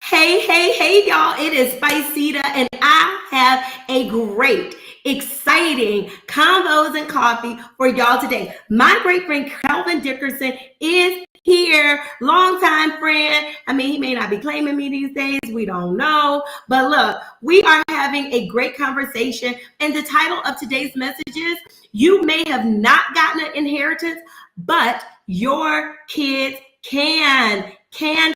Hey, y'all. It is Spiceda, and I have a great, exciting combos and coffee for y'all today. My great friend Kelvin Dickerson is here, longtime friend. I mean, he may not be claiming me these days. We don't know. But look, we are having a great conversation. And the title of today's message is You May Have Not Gotten an Inheritance, but Your Kids can. Here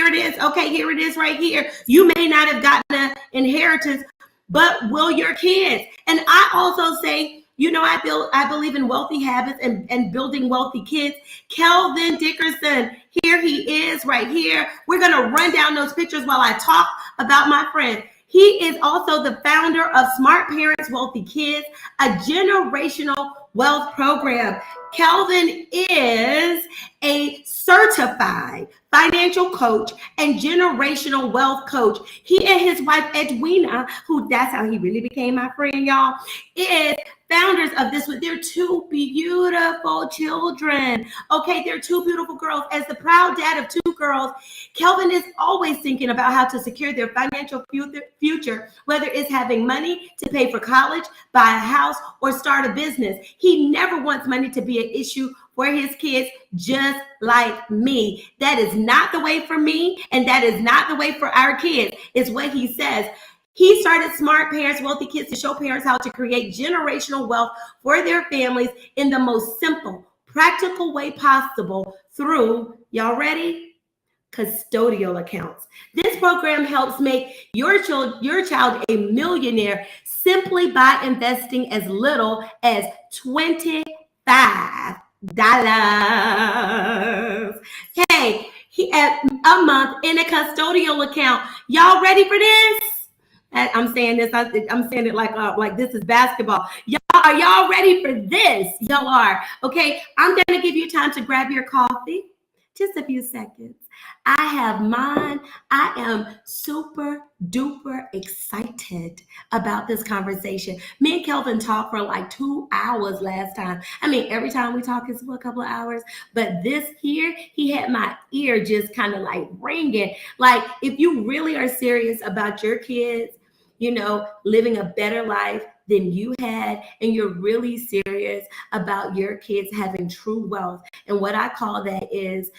it is. Okay, here it is right here. You may not have gotten an inheritance, but will your kids? And I also say, I believe in wealthy habits and building wealthy kids. Kelvin Dickerson, here he is right here. We're going to run down those pictures while I talk about my friend. He is also the founder of Smart Parents, Wealthy Kids, a generational wealth program. Kelvin is a certified financial coach and generational wealth coach. He and his wife, Edwina, that's how he really became my friend, y'all, is founders of this with their two beautiful children. Okay, they're two beautiful girls. As the proud dad of two girls, Kelvin is always thinking about how to secure their financial future, whether it's having money to pay for college, buy a house, or start a business. He never wants money to be an issue for his kids, just like me. That is not the way for me, and that is not the way for our kids, is what he says. He started Smart Parents, Wealthy Kids to show parents how to create generational wealth for their families in the most simple, practical way possible through, y'all ready? Custodial accounts. This program helps make your child a millionaire simply by investing as little as $25. Hey, he at a month in a custodial account. Y'all ready for this? I'm saying this. I'm saying it like this is basketball. Are y'all ready for this? Y'all are. Okay, I'm gonna give you time to grab your coffee. Just a few seconds. I have mine. I am super duper excited about this conversation. Me and Kelvin talked for like 2 hours last time. I mean, every time we talk is for a couple of hours, but this here, he had my ear just kind of like ringing. Like, if you really are serious about your kids, living a better life than you had, and you're really serious about your kids having true wealth. And what I call that is,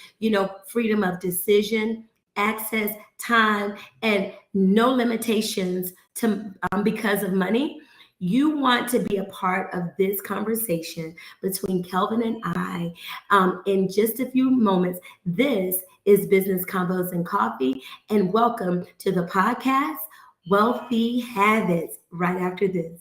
freedom of decision, access, time, and no limitations to because of money. You want to be a part of this conversation between Kelvin and I in just a few moments. This is Business Combos and Coffee, and welcome to the podcast, Wealthy Habits, right after this.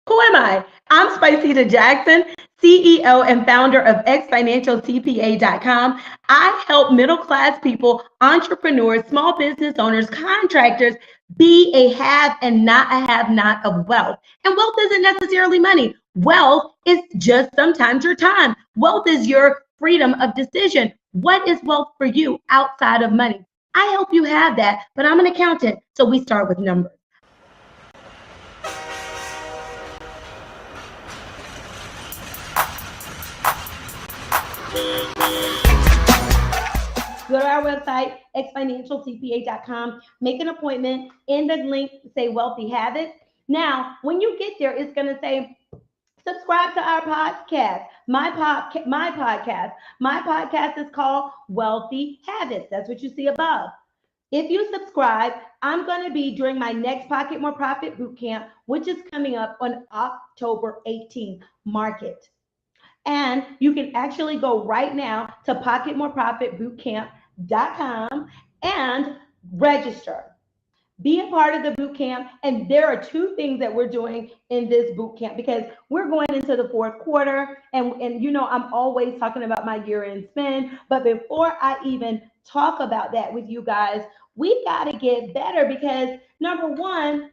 Who am I? I'm Spiceda Jackson, CEO and founder of xfinancialcpa.com. I help middle-class people, entrepreneurs, small business owners, contractors be a have and not a have-not of wealth. And wealth isn't necessarily money. Wealth is just sometimes your time. Wealth is your freedom of decision. What is wealth for you outside of money? I help you have that, but I'm an accountant, so we start with numbers. Go to our website, xfinancialcpa.com, make an appointment, in the link, say Wealthy Habits. Now, when you get there, it's going to say, subscribe to our podcast. My podcast is called Wealthy Habits. That's what you see above. If you subscribe, I'm going to be during my next Pocket More Profit Bootcamp, which is coming up on October 18th. Mark it. And you can actually go right now to pocketmoreprofitbootcamp.com and register. Be a part of the boot camp. And there are two things that we're doing in this boot camp, because we're going into the fourth quarter. And I'm always talking about my year-end spend. But before I even talk about that with you guys, we've got to get better, because number one,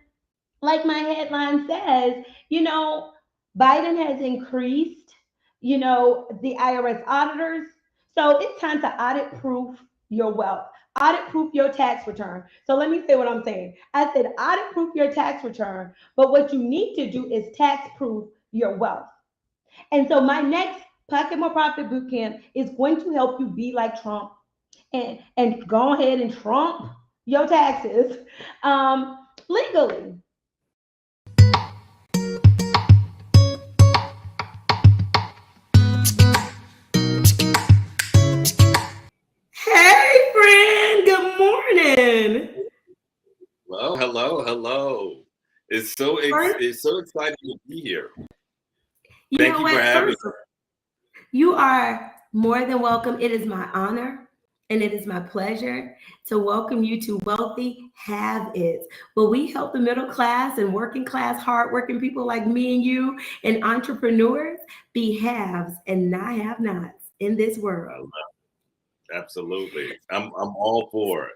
like my headline says, Biden has increased, the IRS auditors. So it's time to audit proof your wealth. Audit proof your tax return. So let me say what I'm saying. I said audit proof your tax return, but what you need to do is tax proof your wealth. And so my next Pocket More Profit Bootcamp is going to help you be like Trump and go ahead and Trump your taxes legally. Hey, friend. Good morning. Hello, hello, hello. First, It's so exciting to be here. you Thank know you for what? having First, you are more than welcome. It is my honor and it is my pleasure to welcome you to Wealthy Have It. Well, we help the middle class and working class, hardworking people like me and you and entrepreneurs be haves and not have nots in this me. world. Absolutely. I'm all for it.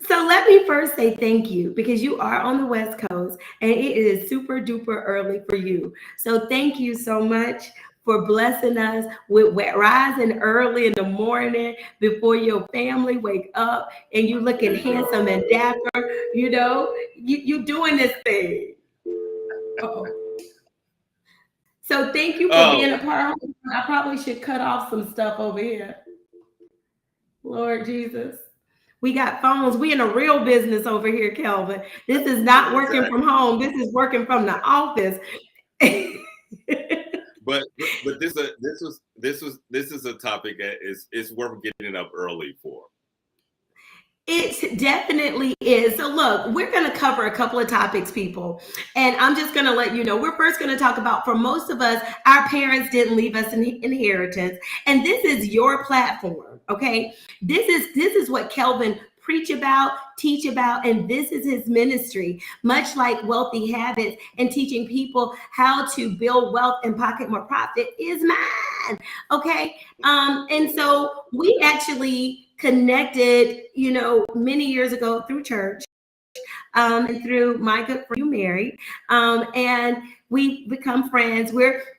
So let me first say thank you because you are on the West Coast and it is super duper early for you. So thank you so much for blessing us with rising early in the morning before your family wake up and you looking handsome and dapper. You doing this thing. Uh-oh. So thank you for Oh, being a part. I probably should cut off some stuff over here. Lord Jesus. We got phones. We in a real business over here, Kelvin. This is not working exactly. from home. This is working from the office. But this is a topic that is worth getting up early for. It definitely is. So, look, we're going to cover a couple of topics, people. And I'm just going to let you know, we're first going to talk about for most of us, our parents didn't leave us an inheritance. And this is your platform. Okay. This is what Kelvin preach about, teach about, and this is his ministry, much like Wealthy Habits and teaching people how to build wealth and pocket more profit is mine. Okay. And so we actually connected, many years ago through church, and through my good friend, you married, and we become friends.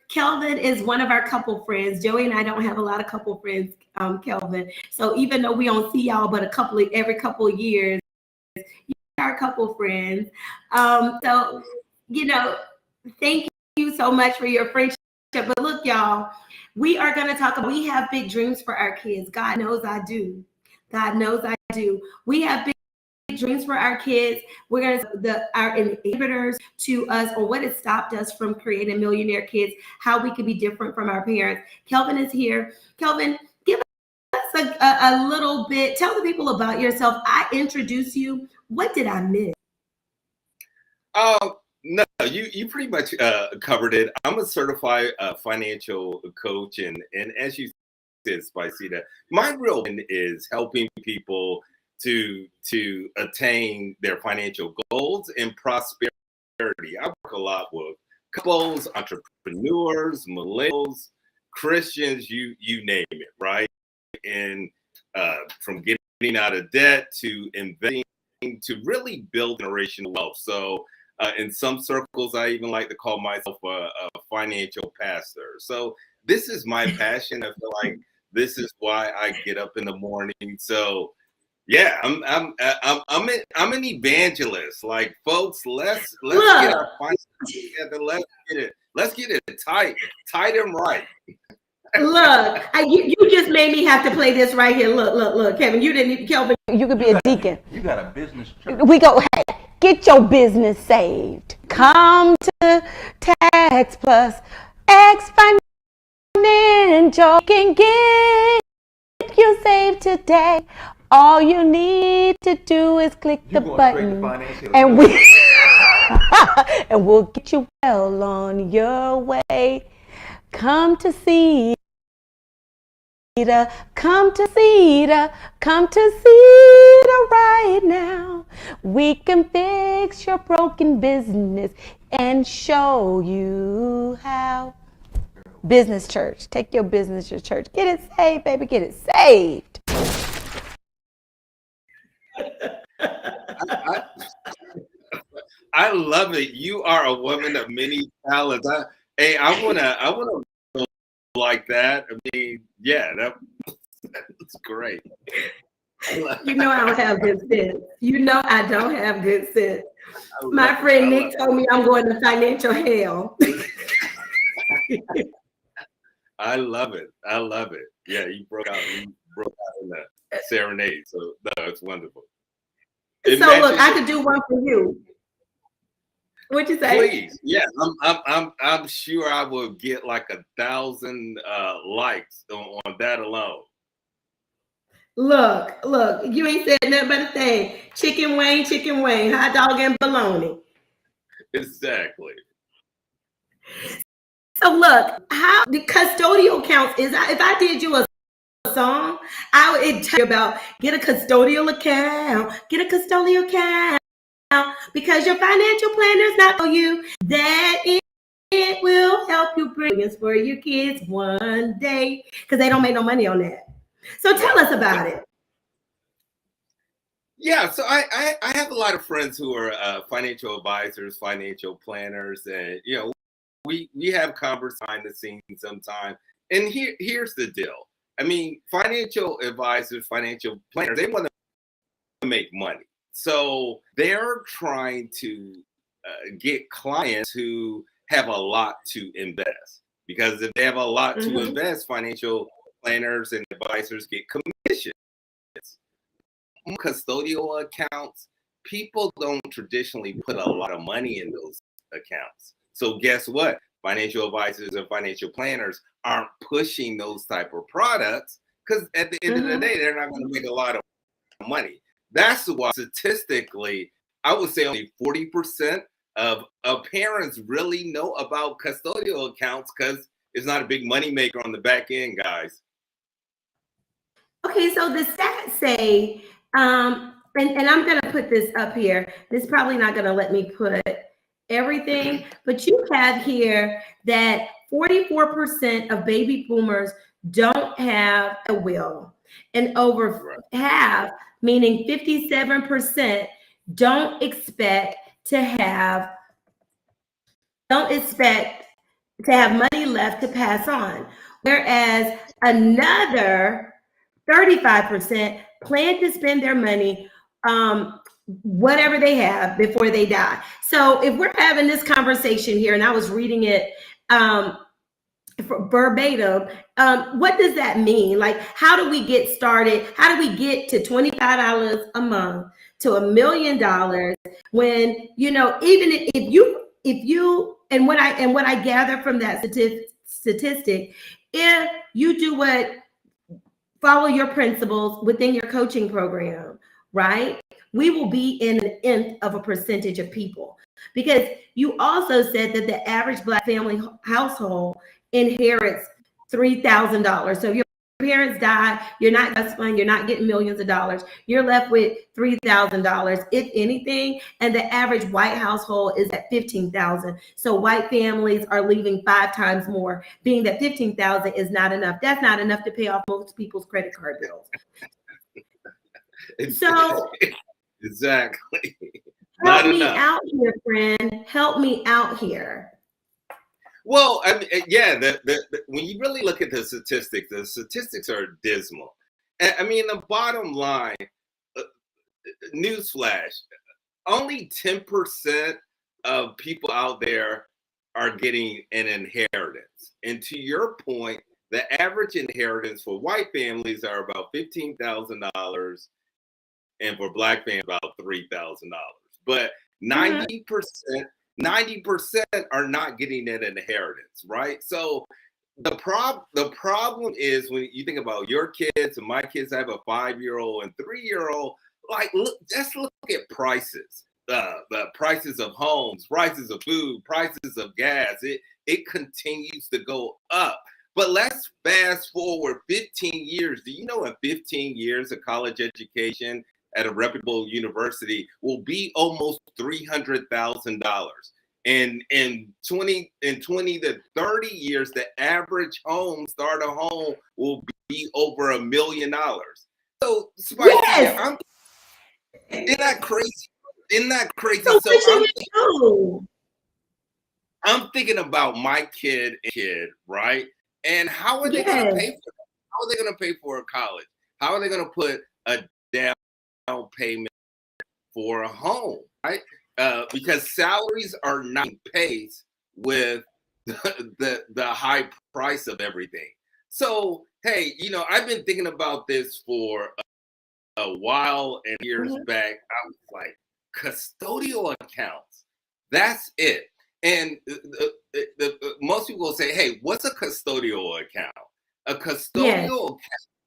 Kelvin is one of our couple friends. Joey and I don't have a lot of couple friends, Kelvin. So even though we don't see y'all but every couple of years, you are a couple friends. So thank you so much for your friendship. But look, y'all, we are going to talk about, we have big dreams for our kids. God knows I do. God knows I do. We have big dreams for our kids. We're going to, our inhibitors to us, or what has stopped us from creating millionaire kids, how we could be different from our parents. Kelvin is here. Kelvin, give us a little bit. Tell the people about yourself. I introduce you. What did I miss? No, you pretty much covered it. I'm a certified financial coach, and as you said, Spiceda, my real win is helping people to attain their financial goals and prosperity. I work a lot with couples, entrepreneurs, millennials, Christians, you name it, right? And from getting out of debt to investing to really build generational wealth. So in some circles, I even like to call myself a financial pastor. So this is my passion. I feel like this is why I get up in the morning. So yeah, I'm an evangelist. Like, folks, let's get our finances together. Let's get it tight and right. Look, you just made me have to play this right here. Look, Kevin, you didn't, Kelvin. You could be a deacon. You got a business church. We go, hey, get your business saved. Come to Tax Plus, X Financial can get you saved today. All you need to do is click the button, and and we'll get you well on your way. Come to see. Come to Cedar right now. We can fix your broken business and show you how. Business church. Take your business to church. Get it saved, baby. Get it saved. I love it. You are a woman of many talents. I wanna like that. I mean, yeah, that's great. You know I don't have good sense. You know I don't have good sense. My friend Nick told me I'm going to financial hell. I love it. I love it. Yeah, you broke out in the serenade. So no, it's wonderful. It So look, matches I your could do one for you. What'd you say? please. Yeah, I'm sure I will get like 1,000 likes on that alone. Look, you ain't said nothing but a thing. Chicken wing, hot dog and bologna. Exactly. So look, how the custodial counts is if I did you a song, I would tell you about get a custodial account, get a custodial account because your financial planner is not for you. That it will help you bring this for your kids one day because they don't make no money on that. So tell Right. us about it. Yeah, so I have a lot of friends who are financial advisors, financial planners, and we have conversations behind the scenes sometimes. And here's the deal. I mean, financial advisors, financial planners, they want to make money. So they're trying to get clients who have a lot to invest. Because if they have a lot to Mhm. invest, financial planners and advisors get commission. Custodial accounts, people don't traditionally put a lot of money in those accounts. So guess what? Financial advisors and financial planners aren't pushing those type of products because at the end of the Mhm. day, they're not going to make a lot of money. That's why statistically, I would say only 40% of parents really know about custodial accounts because it's not a big money maker on the back end, guys. Okay, so the stats say, and I'm gonna put this up here. This is probably not gonna let me put everything, but you have here that 44% of baby boomers don't have a will, and over Right. half, meaning 57%, don't expect to have don't expect to have money left to pass on. Whereas another 35% plan to spend their money, whatever they have before they die. So if we're having this conversation here, and I was reading it verbatim, what does that mean? Like, how do we get started? How do we get to $25 a month to $1 million when even if you and what I gather from that statistic, if you do what follow your principles within your coaching program, right? We will be in an nth of a percentage of people because you also said that the average Black family household inherits $3,000. So if your parents die, you're not justifying, you're not getting millions of dollars. You're left with $3,000, if anything, and the average white household is at 15,000. So white families are leaving 5 times more, being that 15,000 is not enough. That's not enough to pay off most people's credit card bills. So Exactly. help Not me enough. out here, friend. Help me out here. Well, I mean, yeah, when you really look at the statistics are dismal. I mean, the bottom line, uh, newsflash, only 10% of people out there are getting an inheritance. And to your point, the average inheritance for white families are about $15,000 and for black families about $3,000. But Mhm. 90% are not getting an inheritance, right? So the problem is when you think about your kids and my kids, I have a 5-year-old and 3-year-old. Like, just look at prices. The prices of homes, prices of food, prices of gas. It continues to go up. But let's fast forward 15 years. Do you know in 15 years a college education at a reputable university will be almost $300,000? And in 20 to 30 years, the average starter home will be over $1 million. So Spiceda, Yes. isn't that crazy? Isn't that crazy? So So what should we do? I'm thinking about my kid, right? And how are they gonna Yes. pay for it? How are they gonna pay for a college? How are they gonna put a down payment for a home, right? Because salaries are not in pace with the high price of everything. So hey, I've been thinking about this for a while and years Mhm. back, I was like, custodial accounts. That's it. And most people will say, hey, what's a custodial account? A Yes. custodial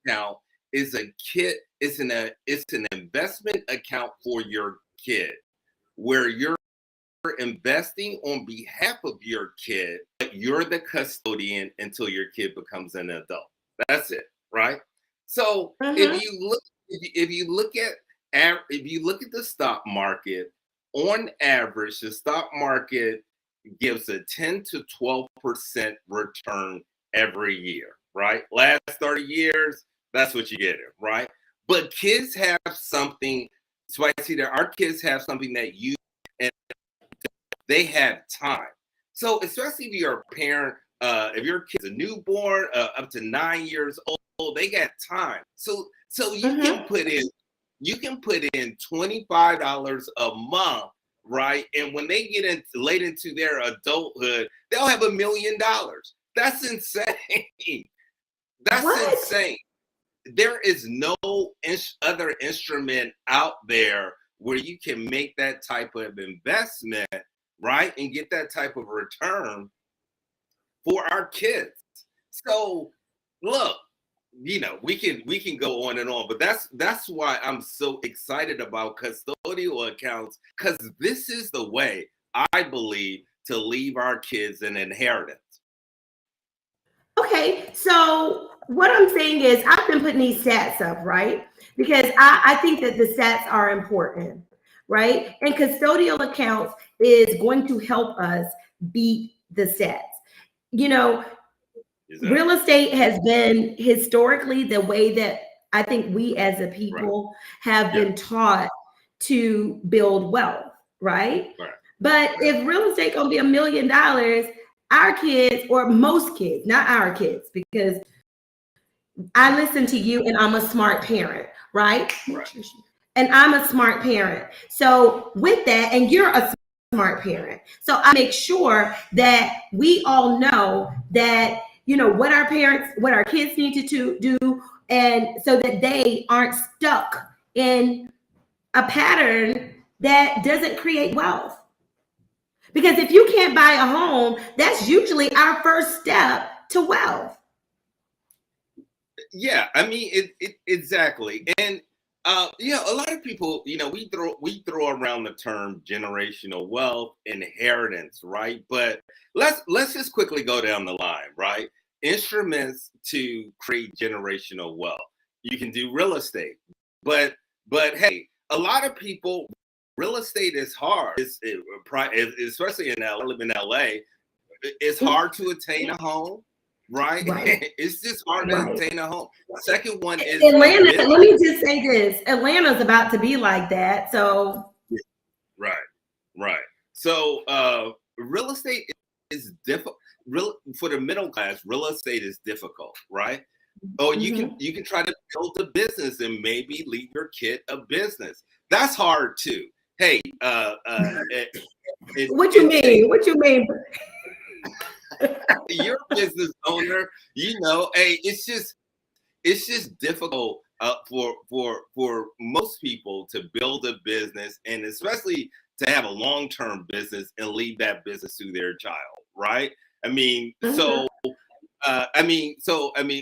account is a kid, it's an investment account for your kid where you're investing on behalf of your kid, but you're the custodian until your kid becomes an adult. That's it, right? So Mhm. if you look at if you look at the stock market, on average, the stock market gives a 10 to 12% return every year, right? Last 30 years, that's what you get it, right? But kids have something, so I see that our kids have something that you and they have time. So especially if you're a parent, if your kid's a newborn, up to 9 years old, they got time. So Mhm. you can put in $25 a month, right? And when they get in late into their adulthood, they'll have $1 million. That's insane. That's What? insane. There is no other instrument out there where you can make that type of investment, right, and get that type of return for our kids. So look, we can go on and on, but that's why I'm so excited about custodial accounts, because this is the way I believe to leave our kids an inheritance. Okay, so what I'm saying is I've been putting these stats up, right? Because I think that the stats are important, right? And custodial accounts is going to help us beat the stats. You know, real Exactly. estate has been historically the way that I think we as a Right. people have Yeah. been taught to build wealth, right? Right. But Right. if real estate gonna be $1 million, our kids, or most kids, not our kids, because I listen to you and I'm a smart parent, right? Right. And I'm a smart parent. So with that, and you're a smart parent. So I make sure that we all know that, what our parents, what our kids need to do, and so that they aren't stuck in a pattern that doesn't create wealth. Because if you can't buy a home, that's usually our first step to wealth. Yeah, I mean it exactly. And a lot of people, we throw around the term generational wealth, inheritance, right? But let's just quickly go down the line, right? Instruments to create generational wealth. You can do real estate, but hey, a lot of people, real estate is hard. Especially in LA. I live in LA. It's hard to attain a home, right? Right, It's just hard to right. attain a home. Second one is a Atlanta, business. let me just say this. Atlanta's about to be like that. So, Right, right. So real estate is difficult. Real For the middle class, real estate is difficult, right? Oh, mhm. you can try to build a business and maybe leave your kid a business. That's hard too. Hey, What you it takes mean? What you mean? you're a business owner. Hey, it's just difficult for most people to build a business, and especially to have a long-term business and leave that business to their child, right? I mean, Mhm.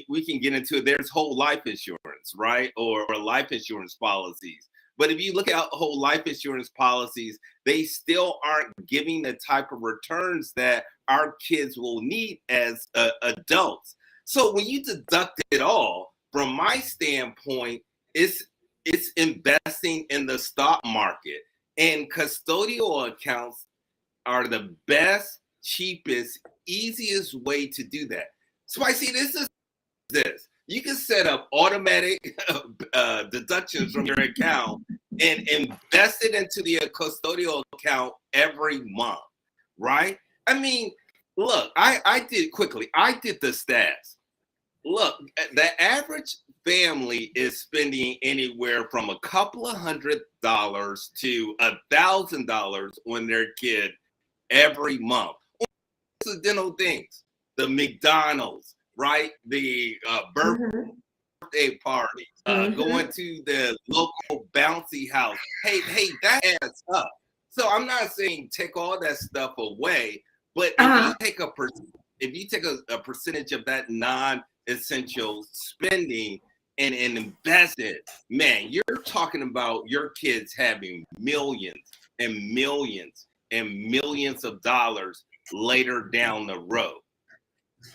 we can get into it. There's whole life insurance, right? Or life insurance policies. But if you look at whole life insurance policies, they still aren't giving the type of returns that our kids will need as adults. So when you deduct it all, from my standpoint, it's investing in the stock market, and custodial accounts are the best, cheapest, easiest way to do that. Spicy, this is this. You can set up automatic deductions from your account and invest it into the custodial account every month, right? I mean, look, I did the stats. Look, the average family is spending anywhere from a couple of $100 to $1,000 on their kid every month. Incidental things, the McDonald's, right? The birthday Mhm. birthday party, going to the local bouncy house. Hey, that adds up. So I'm not saying take all that stuff away, but if you take a percentage of that non-essential spending and invest it, man, you're talking about your kids having millions and millions and millions of dollars later down the road.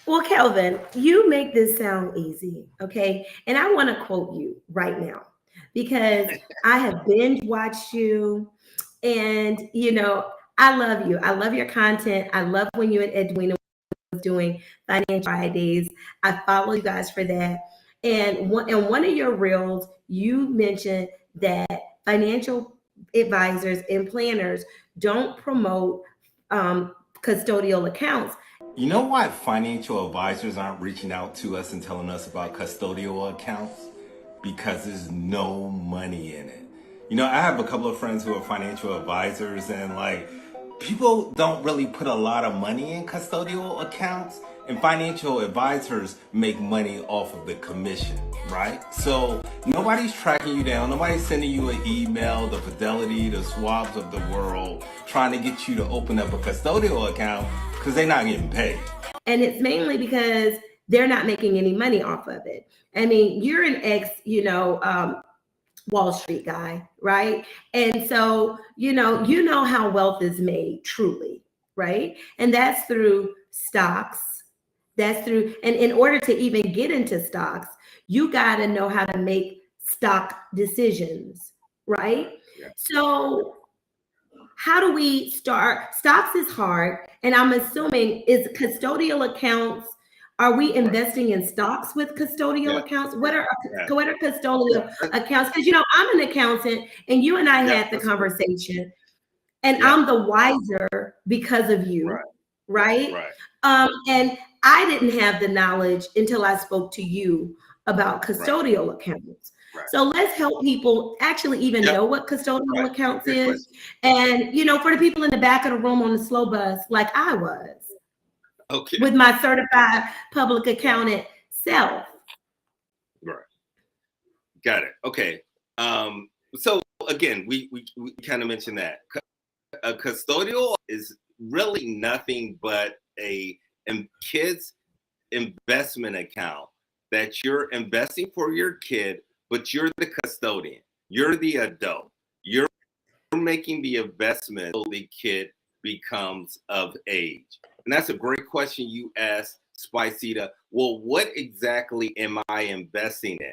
Well, Kelvin, you make this sound easy, okay? And I want to quote you right now because I have binge watched you, and I love you. I love your content. I love when you and Edwina was doing Financial Fridays. I follow you guys for that. And one of your reels, you mentioned that financial advisors and planners don't promote custodial accounts. You know why financial advisors aren't reaching out to us and telling us about custodial accounts? Because there's no money in it. I have a couple of friends who are financial advisors, and people don't really put a lot of money in custodial accounts, and financial advisors make money off of the commission, right? So nobody's tracking you down. Nobody's sending you an email, the Fidelity, the Schwabs of the world, trying to get you to open up a custodial account because they're not getting paid. And it's mainly because they're not making any money off of it. I mean, you're an ex, Wall Street guy, right? And so, you know how wealth is made truly, right? And that's through stocks. And in order to even get into stocks, you got to know how to make stock decisions, right? Yeah. So how do we start? Stocks is hard. And I'm assuming is custodial accounts. Are we investing in stocks with custodial accounts? What are custodial accounts? Because, I'm an accountant, and you and I had the conversation, and I'm the wiser because of you, right? And I didn't have the knowledge until I spoke to you about custodial accounts. Right. So let's help people actually even know what custodial accounts is. And, for the people in the back of the room on the slow bus, like I was. Okay. With my certified public accountant self. Right. Got it. Okay. So again, we kind of mentioned that a custodial is really nothing but a kid's investment account that you're investing for your kid, but you're the custodian. You're the adult. You're making the investment so the kid becomes of age. And that's a great question you asked, Spiceda. Well, what exactly am I investing in?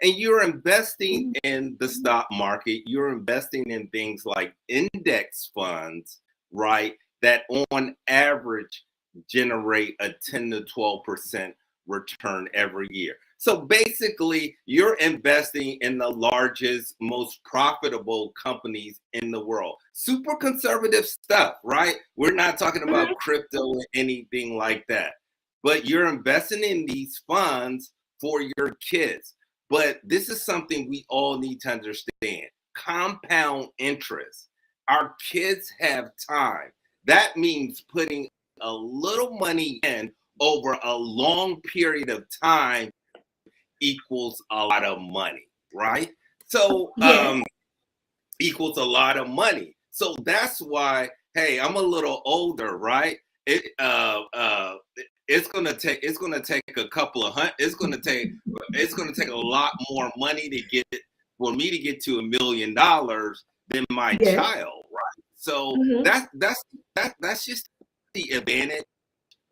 And you're investing in the stock market. You're investing in things like index funds, right? That on average generate a 10 to 12% return every year. So basically, you're investing in the largest, most profitable companies in the world. Super conservative stuff, right? We're not talking about crypto or anything like that. But you're investing in these funds for your kids. But this is something we all need to understand. Compound interest. Our kids have time. That means putting a little money in over a long period of time equals a lot of money, right? So equals a lot of money. So that's why, hey, I'm a little older, right? It's gonna take a couple of it's gonna take a lot more money for me to get to $1 million than my child, right? So that's just the advantage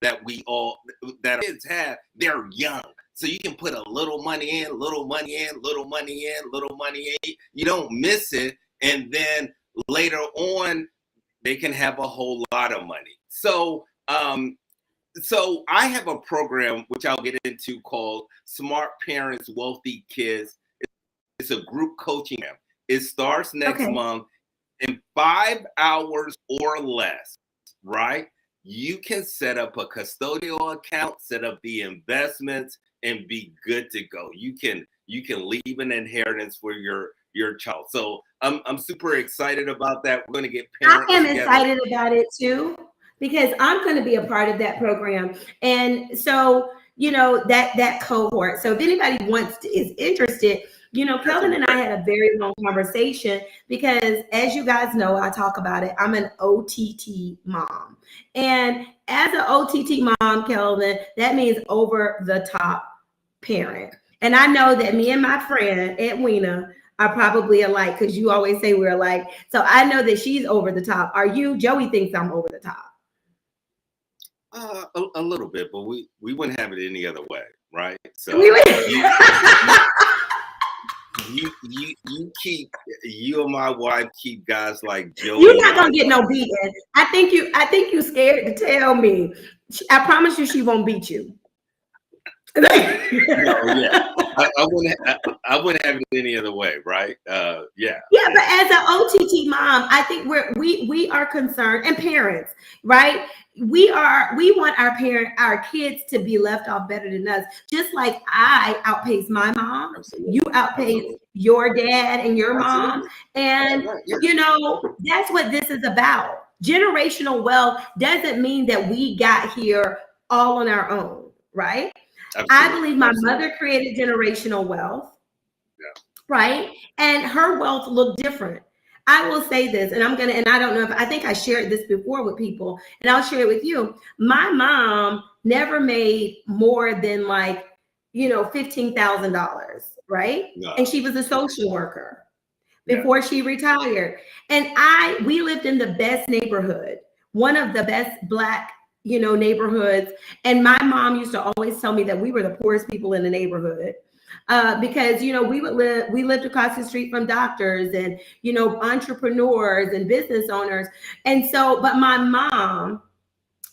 that our kids have. They're young. So you can put a little money in, little money in, little money in, little money in. You don't miss it. And then later on, they can have a whole lot of money. So I have a program, which I'll get into, called Smart Parents, Wealthy Kids. It's a group coaching program. It starts next month. In 5 hours or less, right? You can set up a custodial account, set up the investments, and be good to go. You can leave an inheritance for your child. So I'm super excited about that. We're going to get parents. I am excited about it too, because I'm going to be a part of that program. And so, that cohort. So if anybody is interested, Kelvin and I had a very long conversation because, as you guys know, I talk about it. I'm an OTT mom. And as an OTT mom, Kelvin, that means over the top parent. And I know that me and my friend, Edwina, are probably alike because you always say we're alike. So I know that she's over the top. Are you? Joey thinks I'm over the top. A little bit, but we wouldn't have it any other way, right? So you and my wife keep guys like Joey. You're not gonna get no beating. I think you scared to tell me. I promise you, she won't beat you. No, yeah. I wouldn't have it any other way, right? Yeah. Yeah, but as an OTT mom, I think we are concerned, and parents, right? We want our kids to be left off better than us. Just like I outpace my mom, Absolutely. You outpace Absolutely. Your dad and your mom, and that's what this is about. Generational wealth doesn't mean that we got here all on our own, right? Absolutely. I believe my mother created generational wealth, right? And her wealth looked different. I will say this, and I don't know I think I shared this before with people, and I'll share it with you. My mom never made more than $15,000, right? No. And she was a social worker before she retired. And we lived in the best neighborhood, one of the best Black neighborhoods. And my mom used to always tell me that we were the poorest people in the neighborhood because, we lived across the street from doctors and, entrepreneurs and business owners. And so, but my mom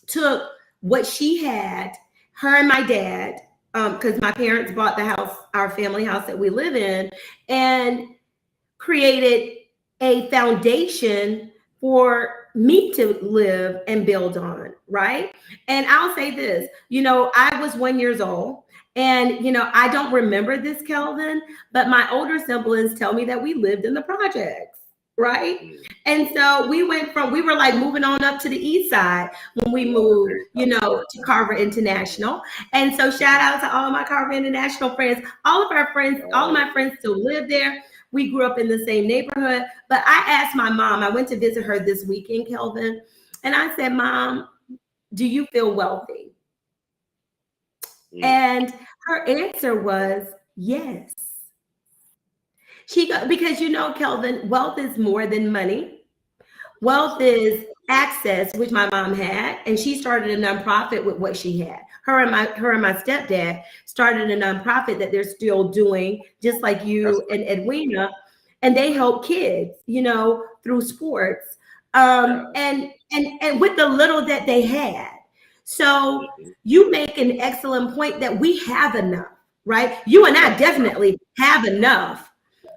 took what she had, her and my dad, because my parents bought the house, our family house that we live in, and created a foundation for me to live and build on, right? And I'll say this, I was 1 year old, and I don't remember this, Kelvin, but my older siblings tell me that we lived in the projects, right? And so we were like moving on up to the east side when we moved, to Carver International. And so shout out to all of my Carver International friends, all of my friends still live there. We grew up in the same neighborhood, but I asked my mom, I went to visit her this weekend, Kelvin, and I said, Mom, do you feel wealthy? And her answer was yes. Because Kelvin, wealth is more than money. Wealth is access, which my mom had, and she started a nonprofit with what she had. Her and my stepdad started a nonprofit that they're still doing, just like you and Edwina, and they help kids, through sports, and with the little that they had. So you make an excellent point that we have enough, right? You and I definitely have enough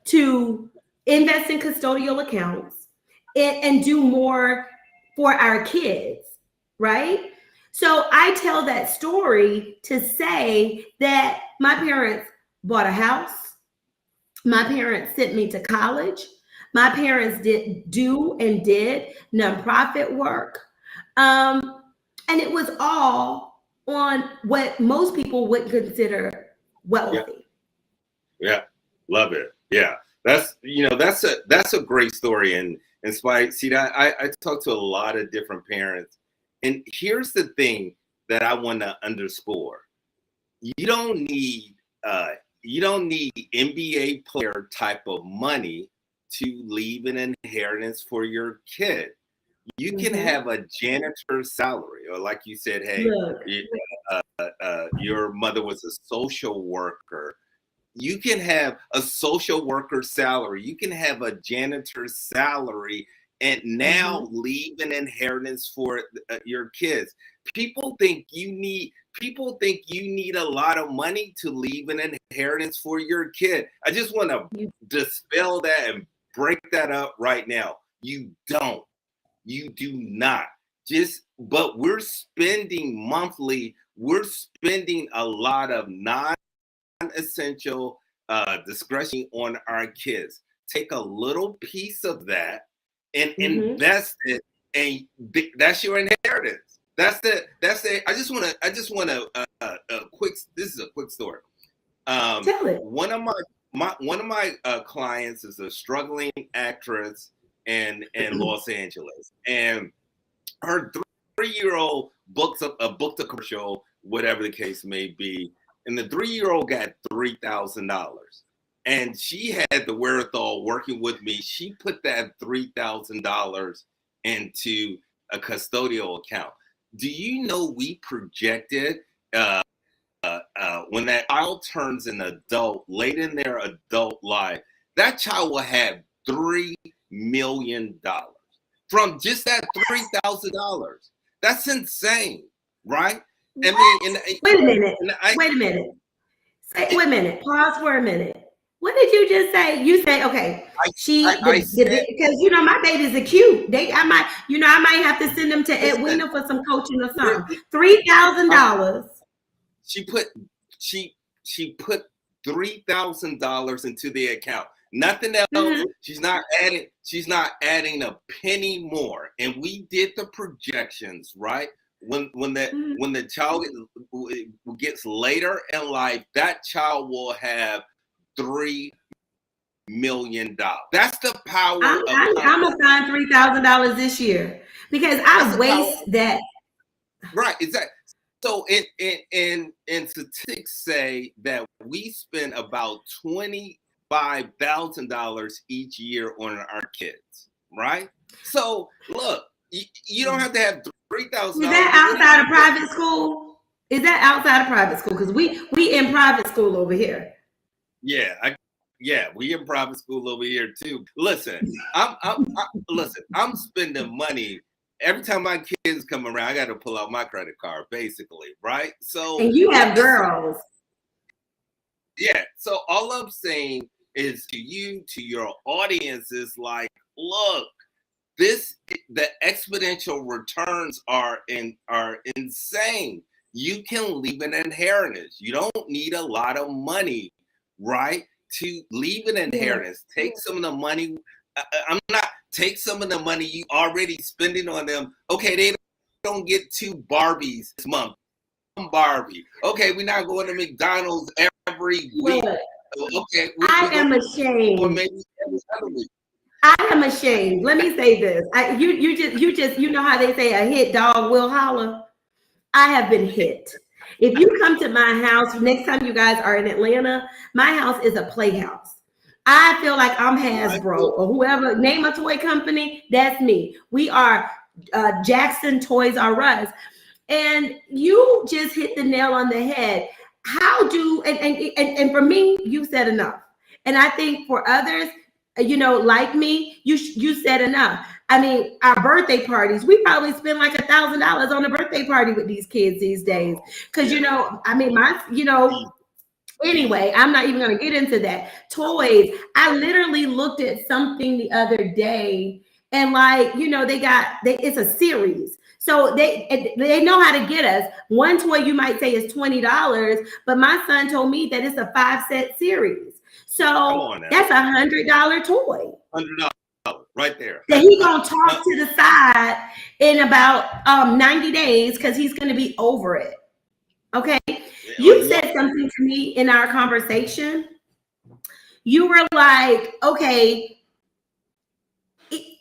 to invest in custodial accounts and do more for our kids, right? So I tell that story to say that my parents bought a house. My parents sent me to college. My parents did nonprofit work. And it was all on what most people would consider wealthy. Yeah. Love it. Yeah. That's a great story. And Spiceda, I talk to a lot of different parents. And here's the thing that I want to underscore. You don't need NBA player type of money to leave an inheritance for your kid. You can have a janitor salary, or like you said, hey, your mother was a social worker. You can have a social worker salary. You can have a janitor salary and now leave an inheritance for your kids. People think you need a lot of money to leave an inheritance for your kid. I just want to dispel that and break that up right now. You don't. You do not. But we're spending monthly. We're spending a lot of non-essential discretion on our kids. Take a little piece of that and invest it, and that's your inheritance. I just want to a quick. This is a quick story. Tell it. One of my clients is a struggling actress in Los Angeles, and her 3-year-old booked a commercial, whatever the case may be, and the 3-year-old got $3,000, and she had the wherewithal working with me. She put that $3,000 into a custodial account. Do you know we projected when that child turns an adult, late in their adult life, that child will have $3 million from just that $3,000. That's insane, right? What? I mean, wait a minute. Wait a minute. Wait a minute. Pause for a minute. What did you just say? You say, okay, because my babies are cute. I might have to send them to Edwina for some coaching or something. $3,000. She put $3,000 into the account. Nothing else. Mm-hmm. She's not adding a penny more. And we did the projections, right? When the child gets later in life, that child will have $3 million. That's the power. I'm gonna sign $3,000 this year because I waste that. Right, exactly. So and statistics say that we spend about $25,000 each year on our kids, right? So look, you don't have to have $3,000. Is that outside of private school? Is that outside of private school? Because we in private school over here. Yeah, we in private school over here too. Listen, I'm spending money. Every time my kids come around, I got to pull out my credit card, basically, right? So, and you have girls. Yeah. So all I'm saying is to your audience is like, look, the exponential returns are insane. You can leave an inheritance. You don't need a lot of money, right? To leave an inheritance. Take some of the money. Take some of the money you already spending on them. Okay, they don't get 2 Barbies this month. One Barbie. Okay, we're not going to McDonald's every week. Okay, I am ashamed. Or maybe every other week. I am ashamed. Let me say this. You know how they say a hit dog will holler? I have been hit. If you come to my house, next time you guys are in Atlanta, my house is a playhouse. I feel like I'm Hasbro or whoever, name a toy company, that's me. We are Jackson Toys R Us. And you just hit the nail on the head. And for me, you said enough. And I think for others, like me, you said enough. I mean, our birthday parties, we probably spend like $1,000 on a birthday party with these kids these days. Because, anyway, I'm not even going to get into that. Toys. I literally looked at something the other day and it's a series. So they know how to get us. One toy you might say is $20, but my son told me that it's a 5-set series. So that's $100 toy. $100 right there. That he's gonna toss to the side in about 90 days because he's gonna be over it. Okay. You said something to me in our conversation. You were like, okay,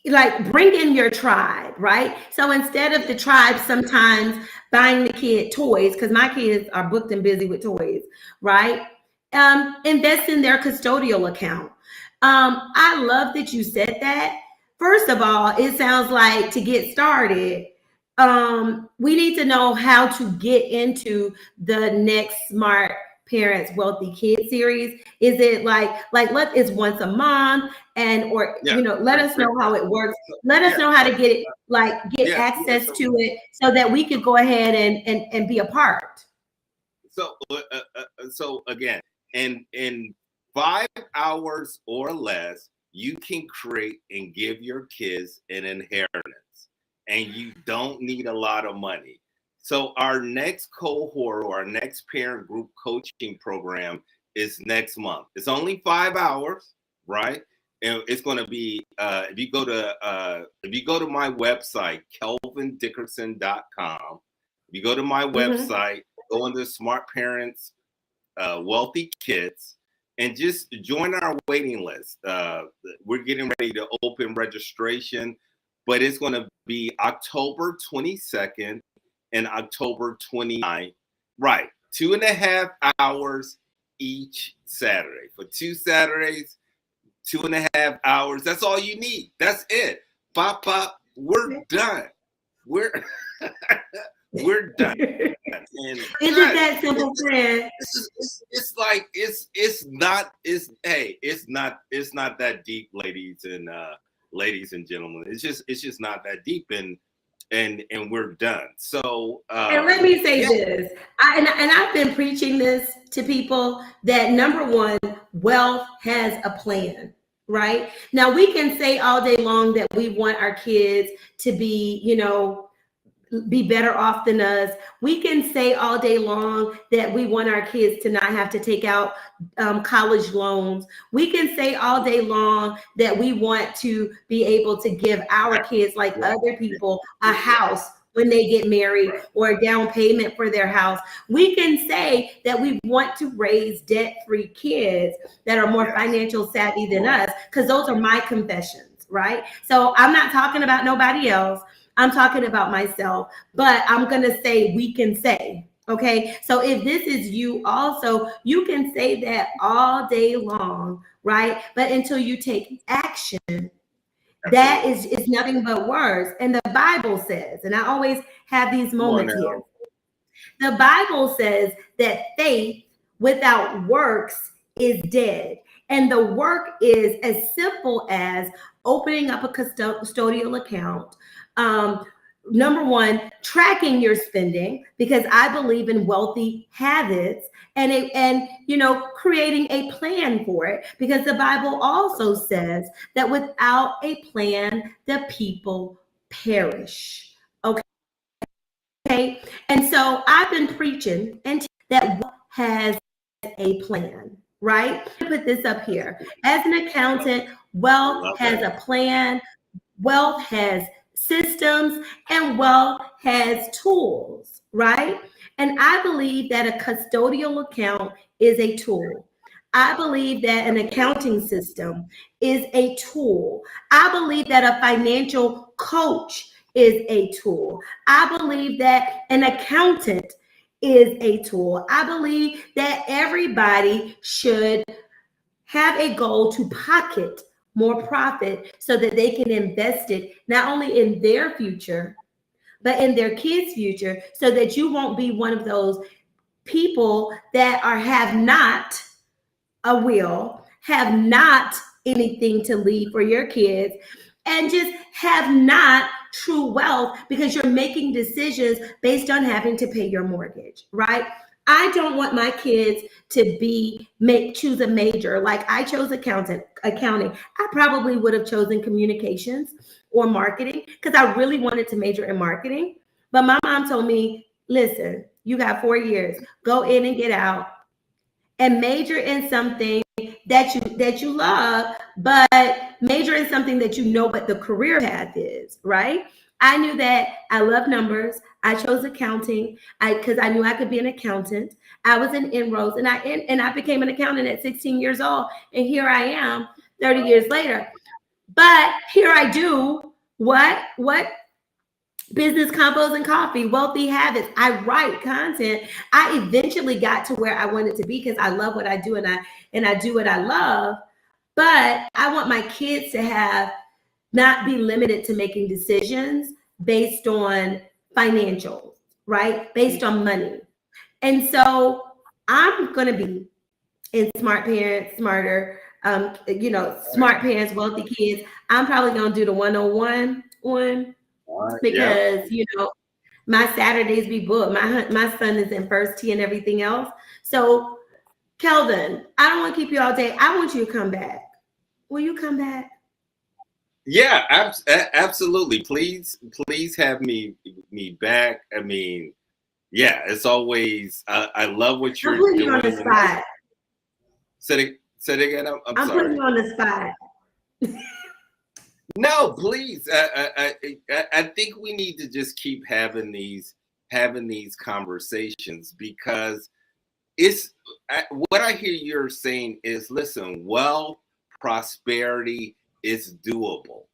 like bring in your tribe, right? So instead of the tribe sometimes buying the kid toys, because my kids are booked and busy with toys, right? Invest in their custodial account. I love that you said that. First of all, it sounds like to get started, we need to know how to get into the next Smart Parents Wealthy Kids series. Is it like it's once a month let us know how it works. Let us know how to get it, access to it so that we could go ahead and be a part. So again, in 5 hours or less, you can create and give your kids an inheritance, and you don't need a lot of money. So our next cohort or our next parent group coaching program is next month. It's only 5 hours, right? and it's going to be if you go to my website, kelvindickerson.com. If you go to my website, go into Smart Parents, Wealthy Kids, and just join our waiting list. We're getting ready to open registration, but it's going to be October 22nd and October 29th. Right, 2.5 hours each Saturday. For 2 Saturdays, 2.5 hours. That's all you need. That's it. Pop, we're done. We're done. And Isn't that simple, friend? It's like it's not that deep, ladies and gentlemen. It's just not that deep, and we're done. So and let me say this, I've been preaching this to people that number one, wealth has a plan. Right now, we can say all day long that we want our kids to be, be better off than us. We can say all day long that we want our kids to not have to take out college loans. We can say all day long that we want to be able to give our kids, like other people, a house when they get married or a down payment for their house. We can say that we want to raise debt-free kids that are more financial savvy than us, because those are my confessions, right? So I'm not talking about nobody else. I'm talking about myself, but I'm going to say we can say, okay? So if this is you also, you can say that all day long, right? But until you take action, that is nothing but words. And the Bible says, and I always have these moments here. The Bible says that faith without works is dead. And the work is as simple as opening up a custodial account. Number one, tracking your spending, because I believe in wealthy habits, and creating a plan for it, because the Bible also says that without a plan, the people perish. Okay. And so I've been preaching and that wealth has a plan, right? I put this up here. As an accountant, wealth has a plan, wealth has systems, and wealth has tools, right? And I believe that a custodial account is a tool. I believe that an accounting system is a tool. I believe that a financial coach is a tool. I believe that an accountant is a tool. I believe that everybody should have a goal to pocket more profit so that they can invest it not only in their future, but in their kids' future, so that you won't be one of those people that have not a will, have not anything to leave for your kids, and just have not true wealth because you're making decisions based on having to pay your mortgage, right? I don't want my kids to choose a major. Like I chose accounting. I probably would have chosen communications or marketing because I really wanted to major in marketing. But my mom told me, listen, you got 4 years, go in and get out and major in something that you love, but major in something that you know what the career path is, right? I knew that I love numbers. I chose accounting because I knew I could be an accountant. I was in inroads, and I became an accountant at 16 years old, and here I am 30 years later. But here I do what business combos and coffee, wealthy habits. I write content. I eventually got to where I wanted to be because I love what I do, and I do what I love. But I want my kids to not be limited to making decisions based on financials, right? Based on money. And so I'm going to be in Smart Parents, Smarter, Smart Parents, Wealthy Kids. I'm probably going to do the 101 one because, my Saturdays be booked. My son is in first tee and everything else. So Kelvin, I don't want to keep you all day. I want you to come back. Will you come back? Yeah, absolutely. Please have me back. I mean, yeah, it's always. I love what you're doing. I'm putting you on the spot. Say it again. I'm sorry. Putting you on the spot. No, please. I think we need to just keep having these conversations, because it's what I hear you're saying is, listen, wealth, prosperity is doable,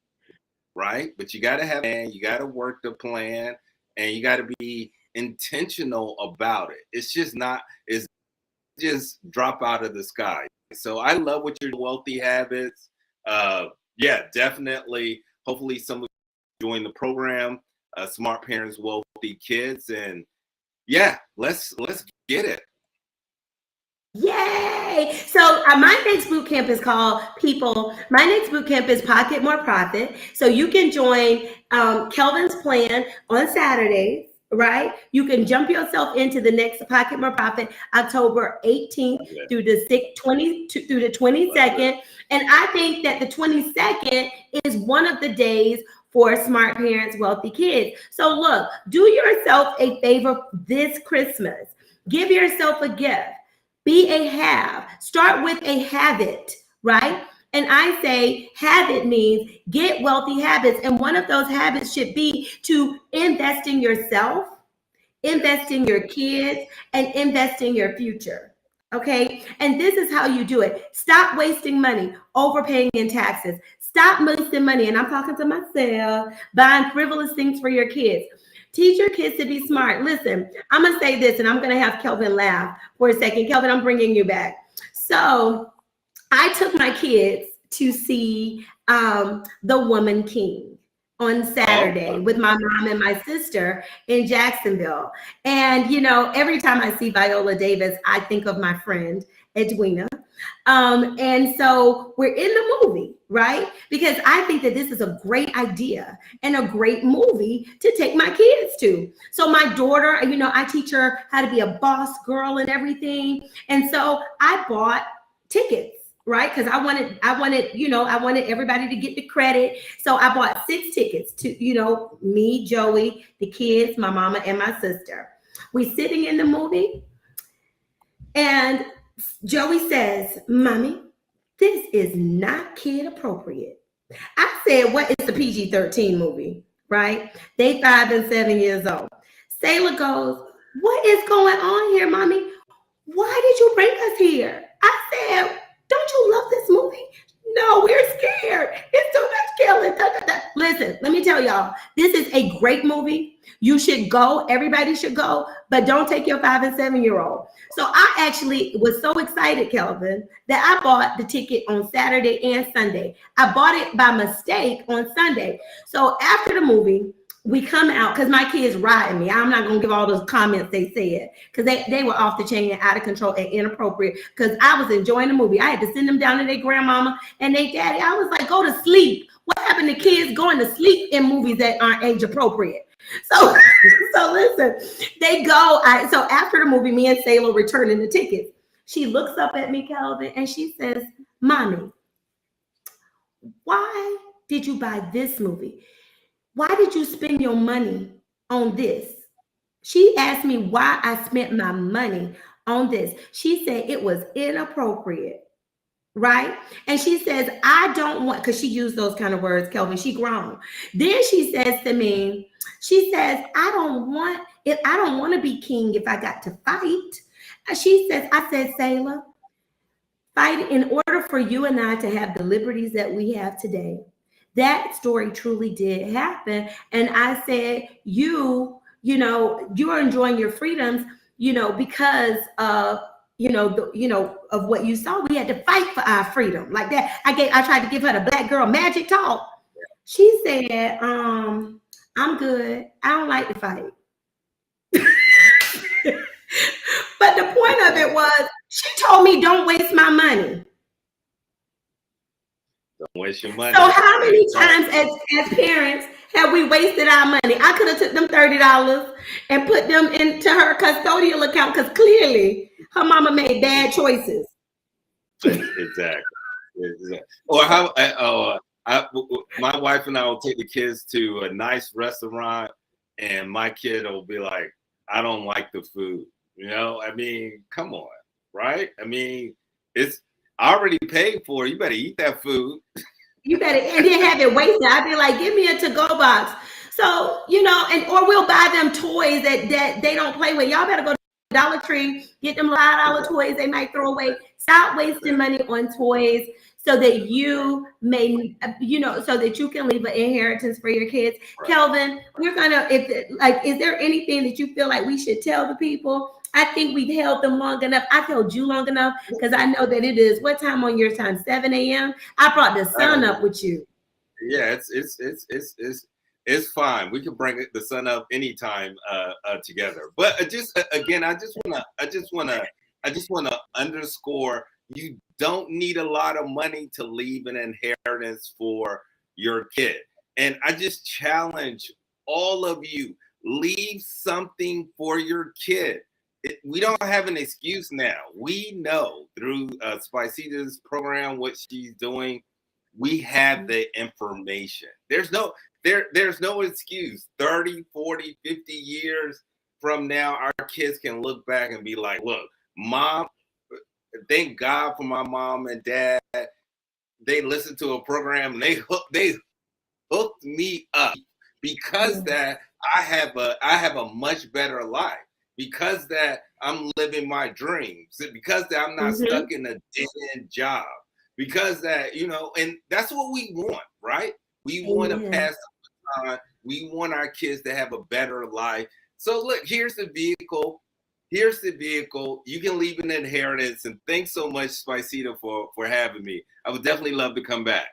right? But you got to have a plan, you got to work the plan, and you got to be intentional about it. It's just drop out of the sky. So I love what you're doing, Wealthy Habits. Yeah, definitely. Hopefully some of you join the program, Smart Parents, Wealthy Kids. And yeah, let's get it. Yay! So my next boot camp is called My next boot camp is Pocket More Profit. So you can join Kelvin's plan on Saturdays, right? You can jump yourself into the next Pocket More Profit, October 18th through the 22nd. And I think that the 22nd is one of the days for Smart Parents, Wealthy Kids. So look, do yourself a favor this Christmas. Give yourself a gift. Be a have. Start with a habit, right? And I say habit means get wealthy habits. And one of those habits should be to invest in yourself, invest in your kids, and invest in your future. Okay. And this is how you do it. Stop wasting money, overpaying in taxes. Stop wasting money. And I'm talking to myself, buying frivolous things for your kids. Teach your kids to be smart. Listen, I'm going to say this, and I'm going to have Kelvin laugh for a second. Kelvin, I'm bringing you back. So I took my kids to see The Woman King on Saturday with my mom and my sister in Jacksonville. And, you know, every time I see Viola Davis, I think of my friend, Edwina. And so we're in the movie, right? Because I think that this is a great idea and a great movie to take my kids to. So my daughter, you know, I teach her how to be a boss girl and everything. And so I bought tickets, right? Because I wanted everybody to get the credit. So I bought 6 tickets to, you know, me, Joey, the kids, my mama, and my sister. We sitting in the movie, and Joey says, "Mommy, this is not kid appropriate." I said, "What is a PG-13 movie?" Right? They 5 and 7 years old. Sailor goes, "What is going on here, Mommy? Why did you bring us here?" I said, "Don't you love this movie?" "No, we're scared. It's too much killing." Da, da, da. Listen, let me tell y'all, this is a great movie. You should go. Everybody should go, but don't take your 5 and 7-year-old. So I actually was so excited, Kelvin, that I bought the ticket on Saturday and Sunday. I bought it by mistake on Sunday. So after the movie, we come out, because my kids riding me. I'm not going to give all those comments they said, because they were off the chain and out of control and inappropriate, because I was enjoying the movie. I had to send them down to their grandmama and their daddy. I was like, go to sleep. What happened to kids going to sleep in movies that aren't age appropriate? So listen, they go. So after the movie, me and Sailor returning the tickets. She looks up at me, Kelvin, and she says, "Mommy, why did you buy this movie? Why did you spend your money on this?" She asked me why I spent my money on this. She said it was inappropriate, right? And she says, "I don't want," because she used those kind of words, Kelvin. She grown. Then she says to me, she says, I don't want to be king if I got to fight." She says, I said, "Sailor, fight in order for you and I to have the liberties that we have today." That story truly did happen. And I said, you're enjoying your freedoms, because of, of what you saw. We had to fight for our freedom like that. I tried to give her the black girl magic talk. She said, "I'm good. I don't like to fight." But the point of it was, she told me, don't waste my money. Don't waste your money. So how many times as parents have we wasted our money? I could have took them $30 and put them into her custodial account, because clearly her mama made bad choices. Exactly. Or my wife and I will take the kids to a nice restaurant, and my kid will be like, "I don't like the food." I mean, come on, right? I mean, I already paid for it. You better eat that food. and then have it wasted. I'd be like, give me a to-go box. So, or we'll buy them toys that they don't play with. Y'all better go to Dollar Tree, get them $5 toys they might throw away. Stop wasting money on toys so that you may, so that you can leave an inheritance for your kids. Right. Kelvin, we're is there anything that you feel like we should tell the people? I think we've held them long enough. I've held you long enough because I know that it is, what time on your time? 7 a.m. I brought the sun up with you. Yeah, it's fine. We can bring the sun up anytime together. But again, I just wanna underscore, you don't need a lot of money to leave an inheritance for your kid. And I just challenge all of you, leave something for your kid. We don't have an excuse now. We know through Spiceda's program, what she's doing, we have the information. There's no excuse. 30, 40, 50 years from now, our kids can look back and be like, look, mom, thank God for my mom and dad. They listened to a program and they hooked me up because that I have a much better life. Because that I'm living my dreams, because that I'm not stuck in a dead-end job, because that, and that's what we want, right? We want to pass the time. We want our kids to have a better life. So look, here's the vehicle. You can leave an inheritance. And thanks so much, Spiceda, for having me. I would definitely love to come back.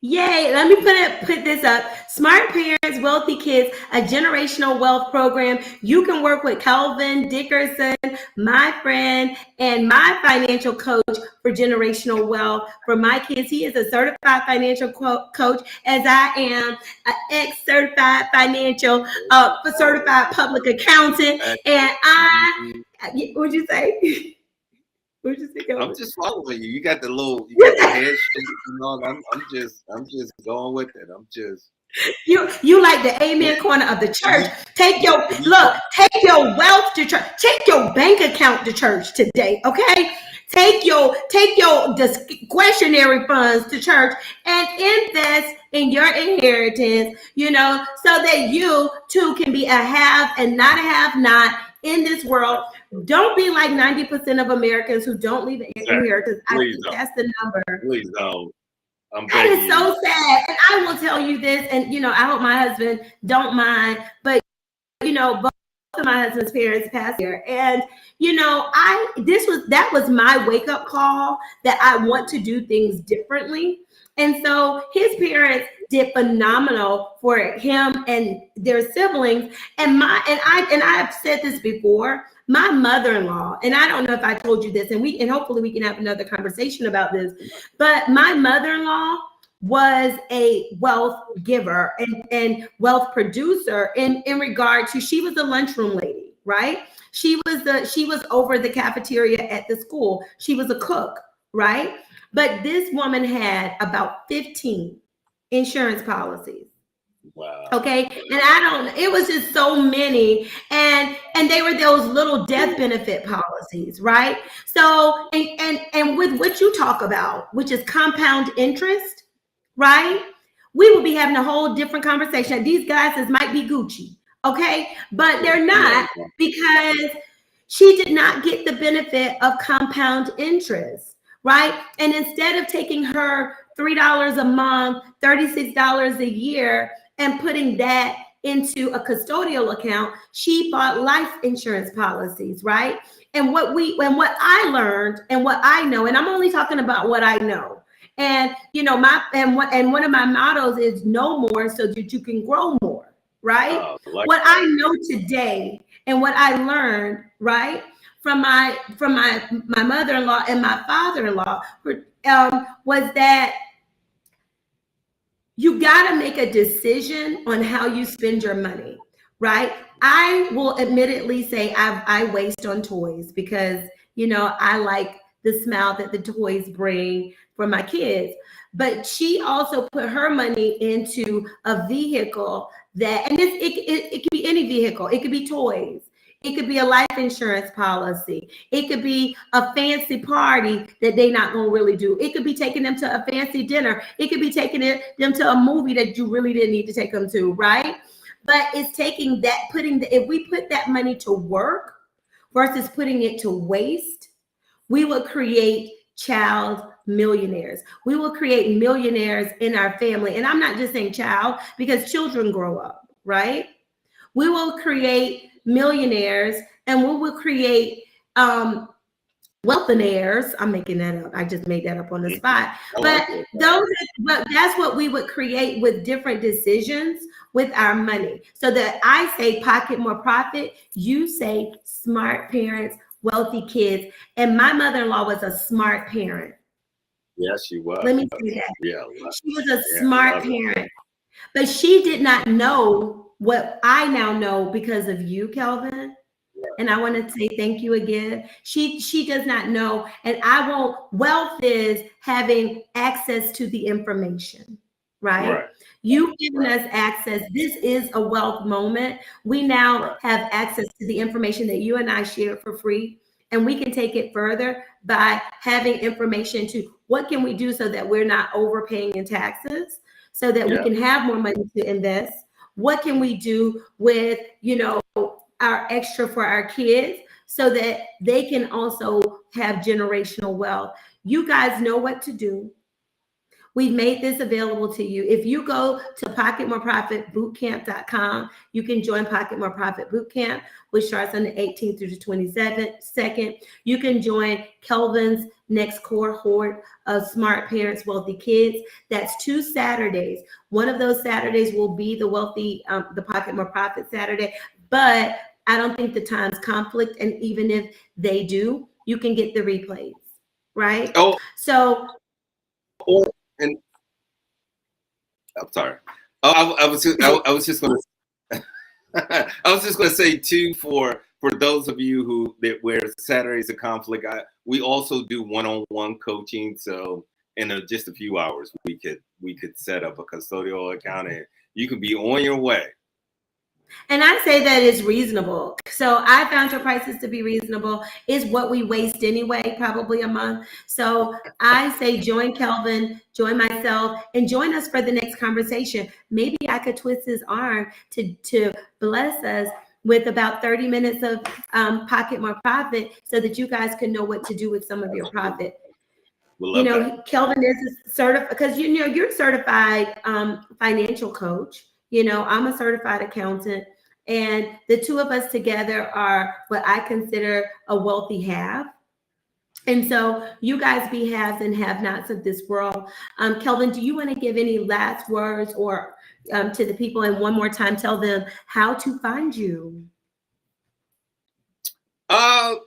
Yay, let me put this up. Smart Parents, Wealthy Kids, a generational wealth program. You can work with Kelvin Dickerson, my friend, and my financial coach for generational wealth for my kids. He is a certified financial coach, as I am an ex-certified financial, certified public accountant. And what'd you say? I'm just following you. You got the head shake. I'm just going with it. You like the amen corner of the church. Take your wealth to church. Take your bank account to church today, okay? Take your discretionary funds to church and invest in your inheritance, so that you too can be a have and not a have not in this world. Don't be like 90% of Americans who don't leave an inheritance. I think that's the number. Please don't. That is so sad. And I will tell you this, and I hope my husband don't mind, but both of my husband's parents passed here. And that was my wake-up call that I want to do things differently. And so his parents did phenomenal for him and their siblings. And I've said this before, my mother-in-law, and I don't know if I told you this, and hopefully we can have another conversation about this, but my mother-in-law was a wealth giver and wealth producer in regard to, she was a lunchroom lady, right? She was over the cafeteria at the school. She was a cook, right? But this woman had about 15 insurance policies. Wow. Okay. And it was just so many. And they were those little death benefit policies, right? So, and with what you talk about, which is compound interest, right? We will be having a whole different conversation. These glasses might be Gucci, okay? But they're not, because she did not get the benefit of compound interest, right? And instead of taking her $3 a month, $36 a year, and putting that into a custodial account, she bought life insurance policies, right? And what I learned and what I know, and I'm only talking about what I know. And one of my mottos is know more so that you can grow more, right? What I know today and what I learned, right, from my mother-in-law and my father-in-law was that you got to make a decision on how you spend your money, right? I will admittedly say I waste on toys because, I like the smile that the toys bring for my kids. But she also put her money into a vehicle and it could be any vehicle. It could be toys. It could be a life insurance policy. It could be a fancy party that they're not going to really do. It could be taking them to a fancy dinner. It could be taking them to a movie that you really didn't need to take them to, right? But it's taking that, if we put that money to work versus putting it to waste, we will create child millionaires. We will create millionaires in our family. And I'm not just saying child, because children grow up, right? We will create millionaires, and we will create wealthiers. I'm making that up. I just made that up on the spot. But that's what we would create with different decisions with our money. So that I say pocket more profit, you say smart parents, wealthy kids. And my mother-in-law was a smart parent. Yes, she was. Let me say that. Yeah, she was a smart parent. But she did not know what I now know because of you, Kelvin. And I want to say thank you again. She does not know. And wealth is having access to the information, right? You've given us access. This is a wealth moment. We now have access to the information that you and I share for free. And we can take it further by having information to what can we do so that we're not overpaying in taxes, so that we can have more money to invest. What can we do with, our extra for our kids so that they can also have generational wealth? You guys know what to do. We've made this available to you. If you go to pocketmoreprofitbootcamp.com, you can join Pocket More Profit Bootcamp, which starts on the 18th through the 22nd. You can join Kelvin's next cohort of Smart Parents, Wealthy Kids. That's 2 Saturdays. One of those Saturdays will be the Pocket More Profit Saturday, but I don't think the times conflict. And even if they do, you can get the replays, right? Oh, so. And I'm sorry. Oh, I was just going to say too, for those of you where Saturdays a conflict, we also do one-on-one coaching. So in just a few hours, we could set up a custodial account and you can be on your way. And I say that is reasonable. So I found your prices to be reasonable. Is what we waste anyway, probably a month. So I say join Kelvin, join myself, and join us for the next conversation. Maybe I could twist his arm to bless us with about 30 minutes of Pocket More Profit so that you guys can know what to do with some of your profit. Kelvin is certified, because you're a certified financial coach. I'm a certified accountant, and the two of us together are what I consider a wealthy have. And so you guys be haves and have-nots of this world. Kelvin, do you want to give any last words or to the people, and one more time tell them how to find you? Again,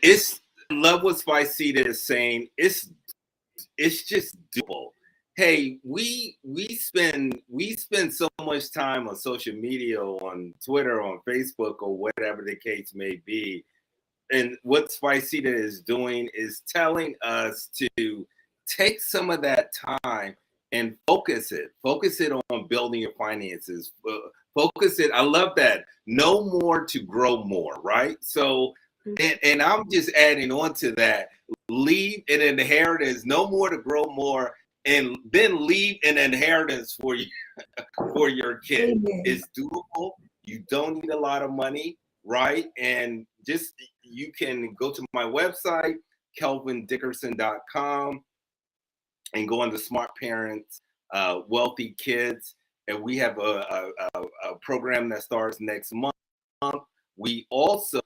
I love what Spiceda is saying. It's just doable. Hey, we spend so much time on social media, on Twitter, on Facebook, or whatever the case may be. And what Spiceda is doing is telling us to take some of that time and focus it on building your finances. Focus it. I love that. Know more to grow more, right? So, and I'm just adding on to that. Leave an inheritance, know more to grow more, and then leave an inheritance for your kid. It's doable. You don't need a lot of money, right? And you can go to my website, kelvindickerson.com, and go on to Smart Parents, Wealthy Kids. And we have a program that starts next month. We also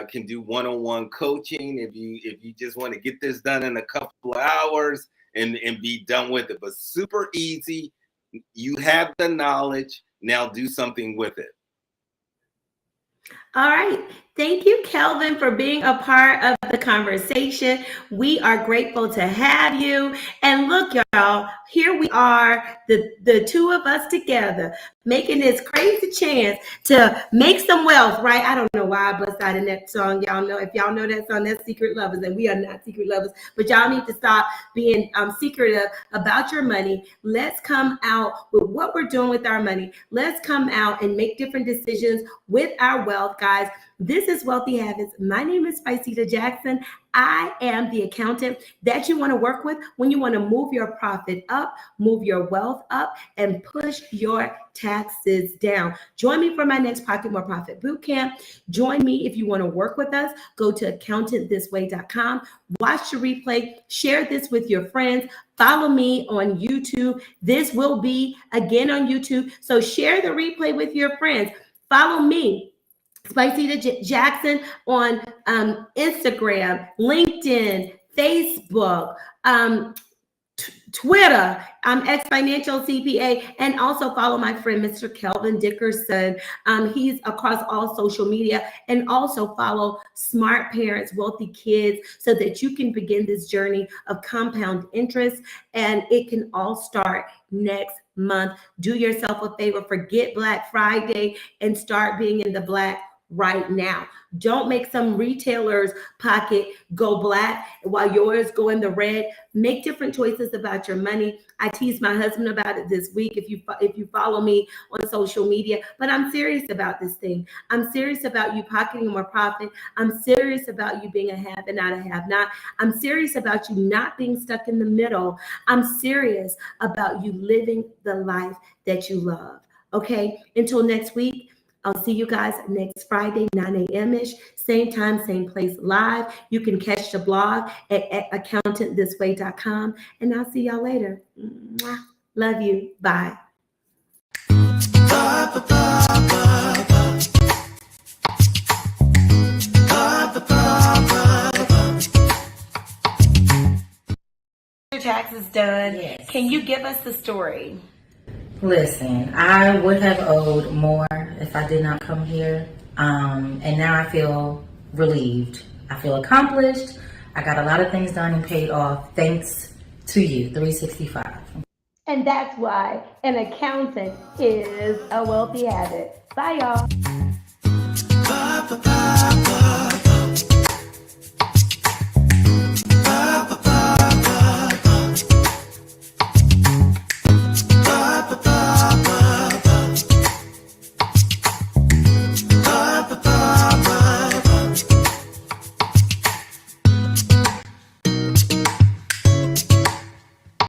can do one-on-one coaching if you just want to get this done in a couple of hours and be done with it. But super easy. You have the knowledge. Now do something with it. All right. Thank you, Kelvin, for being a part of the conversation. We are grateful to have you. And look, y'all, here we are, the two of us together, making this crazy chance to make some wealth, right? I don't know why I bust out in that song. Y'all know, if y'all know that song, that's Secret Lovers, and we are not secret lovers, but y'all need to stop being secretive about your money. Let's come out with what we're doing with our money. Let's come out and make different decisions with our wealth, guys. This is Wealthy Habits. My name is Spiceda Jackson. I am the accountant that you want to work with when you want to move your profit up, move your wealth up, and push your taxes down. Join me for my next Pocket More Profit Bootcamp. Join me if you want to work with us. Go to accountantthisway.com. Watch the replay. Share this with your friends. Follow me on YouTube. This will be again on YouTube. So share the replay with your friends. Follow me, Spiceda Jackson, on Instagram, LinkedIn, Facebook, Twitter. I'm ex-financial CPA, and also follow my friend, Mr. Kelvin Dickerson. He's across all social media, and also follow Smart Parents, Wealthy Kids, so that you can begin this journey of compound interest, and it can all start next month. Do yourself a favor, forget Black Friday and start being in the black right now. Don't make some retailer's pocket go black while yours go in the red. Make different choices about your money. I teased my husband about it this week, if you follow me on social media, but I'm serious about this thing. I'm serious about you pocketing more profit. I'm serious about you being a have and not a have not. I'm serious about you not being stuck in the middle. I'm serious about you living the life that you love. Okay, until next week, I'll see you guys next Friday, 9 a.m.-ish, same time, same place, live. You can catch the blog at accountantthisway.com, and I'll see y'all later. Mwah. Love you. Bye. Your taxes done. Yes. Can you give us the story? Listen, I would have owed more if I did not come here. And now I feel relieved. I feel accomplished. I got a lot of things done and paid off thanks to you, 365. And that's why an accountant is a wealthy habit. Bye, y'all.